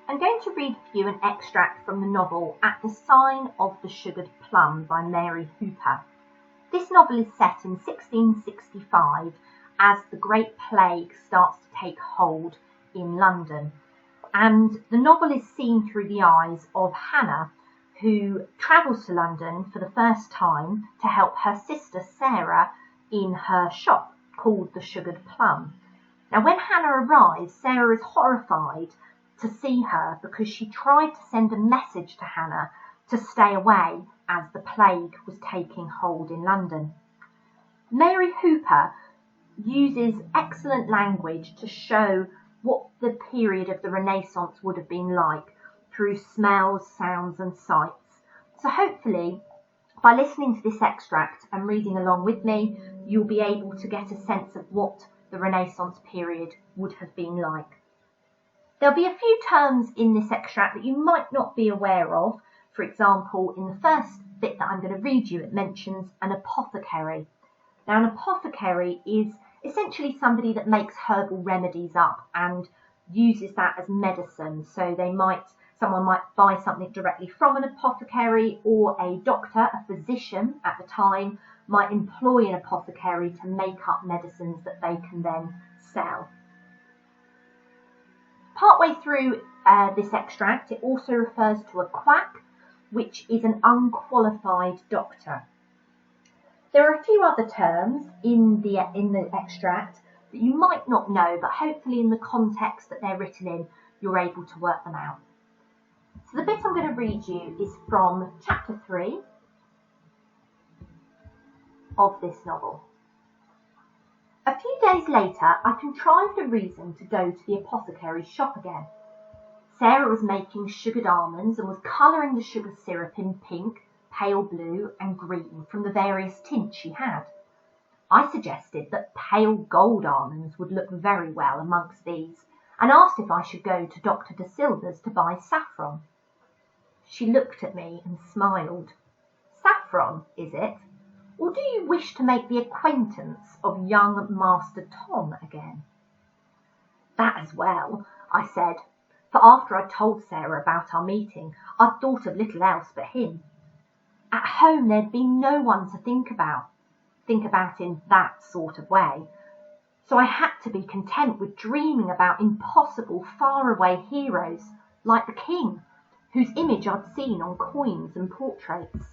I'm going to read for you an extract from the novel At the Sign of the Sugared Plum by Mary Hooper. This novel is set in 1665 as the Great Plague starts to take hold in London. And the novel is seen through the eyes of Hannah, who travels to London for the first time to help her sister Sarah in her shop called the Sugared Plum. Now, when Hannah arrives, Sarah is horrified to see her because she tried to send a message to Hannah to stay away as the plague was taking hold in London. Mary Hooper uses excellent language to show what the period of the Renaissance would have been like through smells, sounds and sights. So hopefully, by listening to this extract and reading along with me, you'll be able to get a sense of what the Renaissance period would have been like. There'll be a few terms in this extract that you might not be aware of. For example, in the first bit that I'm going to read you, it mentions an apothecary. Now, an apothecary is essentially somebody that makes herbal remedies up and uses that as medicine. So someone might buy something directly from an apothecary, or a doctor, a physician at the time, might employ an apothecary to make up medicines that they can then sell. Partway through this extract, it also refers to a quack, which is an unqualified doctor. There are a few other terms in the extract that you might not know, but hopefully in the context that they're written in, you're able to work them out. So the bit I'm going to read you is from chapter 3 of this novel. A few days later, I contrived a reason to go to the apothecary's shop again. Sarah was making sugared almonds and was colouring the sugar syrup in pink, pale blue and green from the various tints she had. I suggested that pale gold almonds would look very well amongst these, and asked if I should go to Dr. De Silva's to buy saffron. She looked at me and smiled. Saffron, is it? Or do you wish to make the acquaintance of young Master Tom again? That as well, I said, for after I'd told Sarah about our meeting, I'd thought of little else but him. At home there'd been no one to think about in that sort of way, so I had to be content with dreaming about impossible faraway heroes like the king, whose image I'd seen on coins and portraits.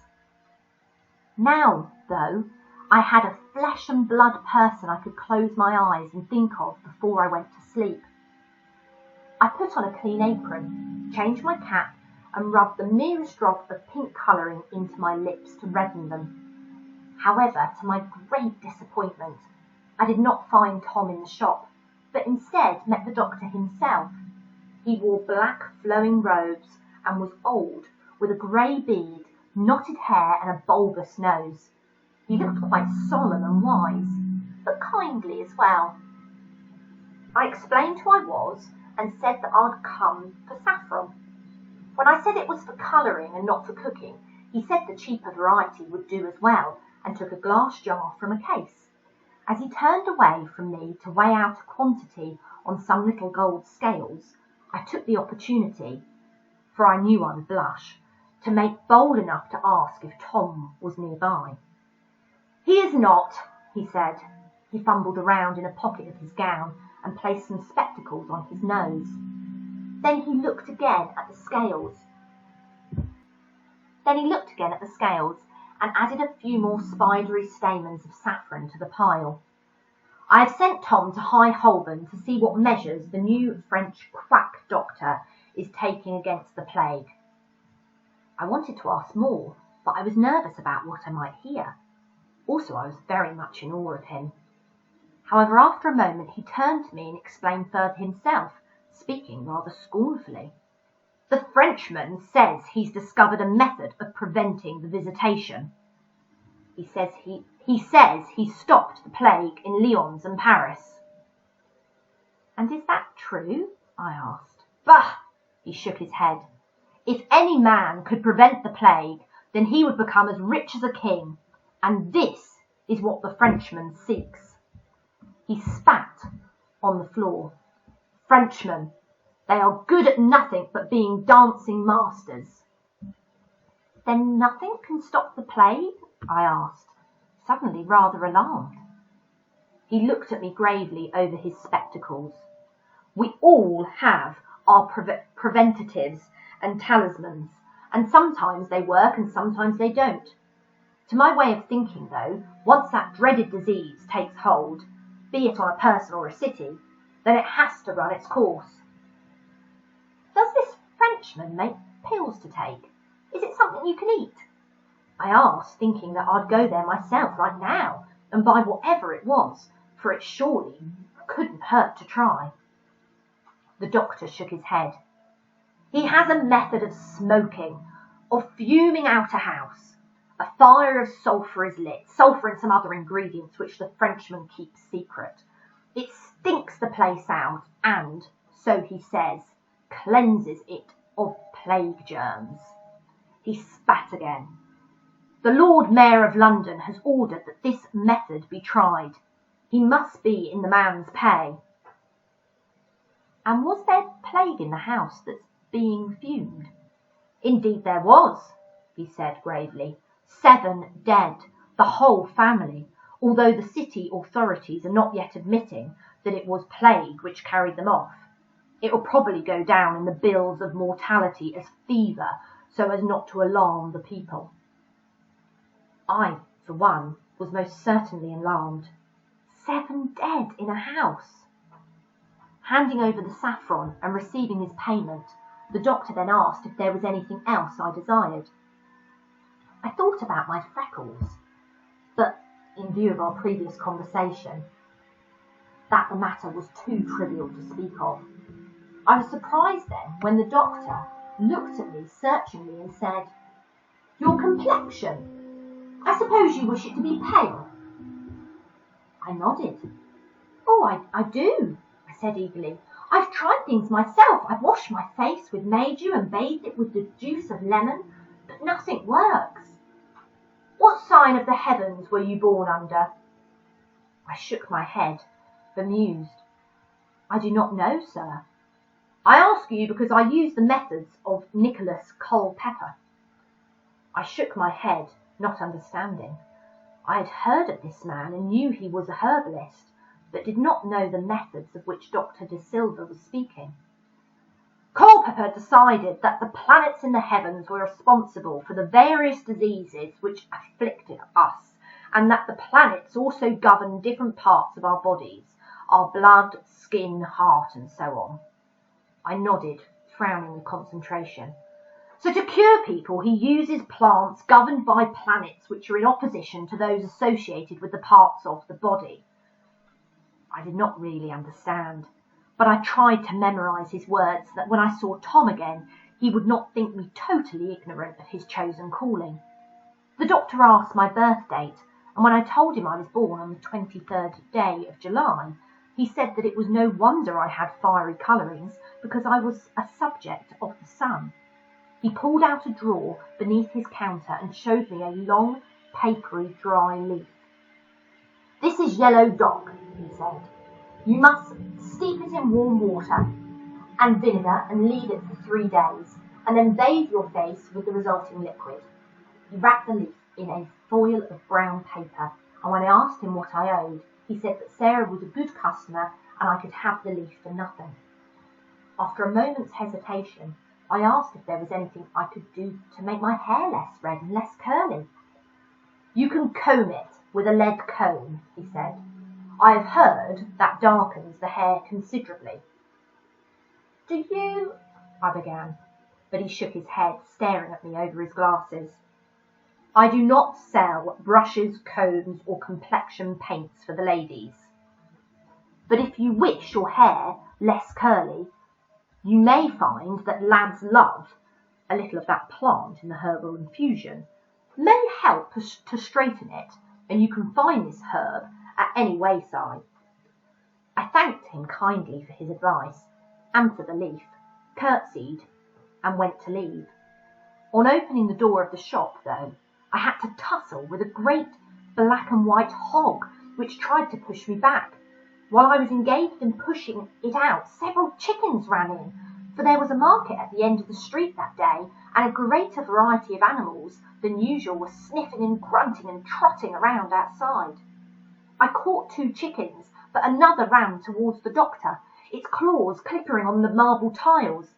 Now, though, I had a flesh and blood person I could close my eyes and think of before I went to sleep. I put on a clean apron, changed my cap, and rubbed the merest drop of pink colouring into my lips to redden them. However, to my great disappointment, I did not find Tom in the shop, but instead met the doctor himself. He wore black flowing robes and was old, with a grey beard, knotted hair and a bulbous nose. He looked quite solemn and wise, but kindly as well. I explained who I was and said that I'd come for saffron. When I said it was for colouring and not for cooking, he said the cheaper variety would do as well, and took a glass jar from a case. As he turned away from me to weigh out a quantity on some little gold scales, I took the opportunity, for I knew I would blush, to make bold enough to ask if Tom was nearby. He is not, he said. He fumbled around in a pocket of his gown and placed some spectacles on his nose. Then he looked again at the scales. And added a few more spidery stamens of saffron to the pile. I have sent Tom to High Holborn to see what measures the new French quack doctor is taking against the plague. I wanted to ask more, but I was nervous about what I might hear. Also, I was very much in awe of him. However, after a moment, he turned to me and explained further himself, speaking rather scornfully. The Frenchman says he's discovered a method of preventing the visitation. He says he stopped the plague in Lyons and Paris. And is that true? I asked. Bah! He shook his head. If any man could prevent the plague, then he would become as rich as a king, and this is what the Frenchman seeks. He spat on the floor. Frenchman, They are good at nothing but being dancing masters." "Then nothing can stop the plague?" I asked, suddenly rather alarmed. He looked at me gravely over his spectacles. "We all have our preventatives and talismans, and sometimes they work and sometimes they don't. To my way of thinking, though, once that dreaded disease takes hold, be it on a person or a city, then it has to run its course." "Does this Frenchman make pills to take? Is it something you can eat?" I asked, thinking that I'd go there myself right now and buy whatever it was, for it surely couldn't hurt to try. The doctor shook his head. "He has a method of smoking, of fuming out a house. A fire of sulphur is lit, sulphur and some other ingredients which the Frenchman keeps secret. It stinks the place out and, so he says, cleanses it of plague germs." He spat again. "The Lord Mayor of London has ordered that this method be tried. He must be in the man's pay." "And was there plague in the house that's being fumed?" "Indeed there was," he said gravely. 7 dead, the whole family, although the city authorities are not yet admitting that it was plague which carried them off. It will probably go down in the bills of mortality as fever, so as not to alarm the people. I, for one, was most certainly alarmed. 7 dead in a house. Handing over the saffron and receiving his payment, the doctor then asked if there was anything else I desired. I thought about my freckles, but in view of our previous conversation, that the matter was too trivial to speak of. I was surprised then when the doctor looked at me searchingly and said, "Your complexion, I suppose you wish it to be pale?" I nodded. "Oh, I do," I said eagerly. "I've tried things myself. I've washed my face with Maydew and bathed it with the juice of lemon, but nothing works." "What sign of the heavens were you born under?" I shook my head, bemused. "I do not know, sir." "I ask you because I use the methods of Nicholas Culpeper." I shook my head, not understanding. I had heard of this man and knew he was a herbalist, but did not know the methods of which Dr. De Silva was speaking. "Culpeper decided that the planets in the heavens were responsible for the various diseases which afflicted us, and that the planets also govern different parts of our bodies, our blood, skin, heart, and so on." I nodded, frowning with concentration. "So to cure people, he uses plants governed by planets which are in opposition to those associated with the parts of the body." I did not really understand, but I tried to memorize his words so that when I saw Tom again, he would not think me totally ignorant of his chosen calling. The doctor asked my birth date, and when I told him I was born on the 23rd day of July, he said that it was no wonder I had fiery colourings, because I was a subject of the sun. He pulled out a drawer beneath his counter and showed me a long, papery, dry leaf. "This is yellow dock," he said. "You must steep it in warm water and vinegar and leave it for 3 days, and then bathe your face with the resulting liquid." He wrapped the leaf in a foil of brown paper, and when I asked him what I owed, he said that Sarah was a good customer and I could have the leaf for nothing. After a moment's hesitation, I asked if there was anything I could do to make my hair less red and less curly. "You can comb it with a lead comb," he said. "I have heard that darkens the hair considerably." "Do you—" I began, but he shook his head, staring at me over his glasses. "I do not sell brushes, combs, or complexion paints for the ladies. But if you wish your hair less curly, you may find that lads love a little of that plant in the herbal infusion, may help to straighten it, and you can find this herb at any wayside." I thanked him kindly for his advice and for the leaf, curtsied, and went to leave. On opening the door of the shop, though, I had to tussle with a great black and white hog which tried to push me back. While I was engaged in pushing it out, several chickens ran in, for there was a market at the end of the street that day, and a greater variety of animals than usual were sniffing and grunting and trotting around outside. I caught 2 chickens, but another ran towards the doctor, its claws clipping on the marble tiles,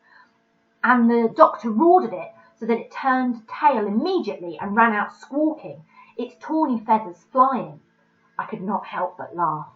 and the doctor roared at it so that it turned tail immediately and ran out squawking, its tawny feathers flying. I could not help but laugh.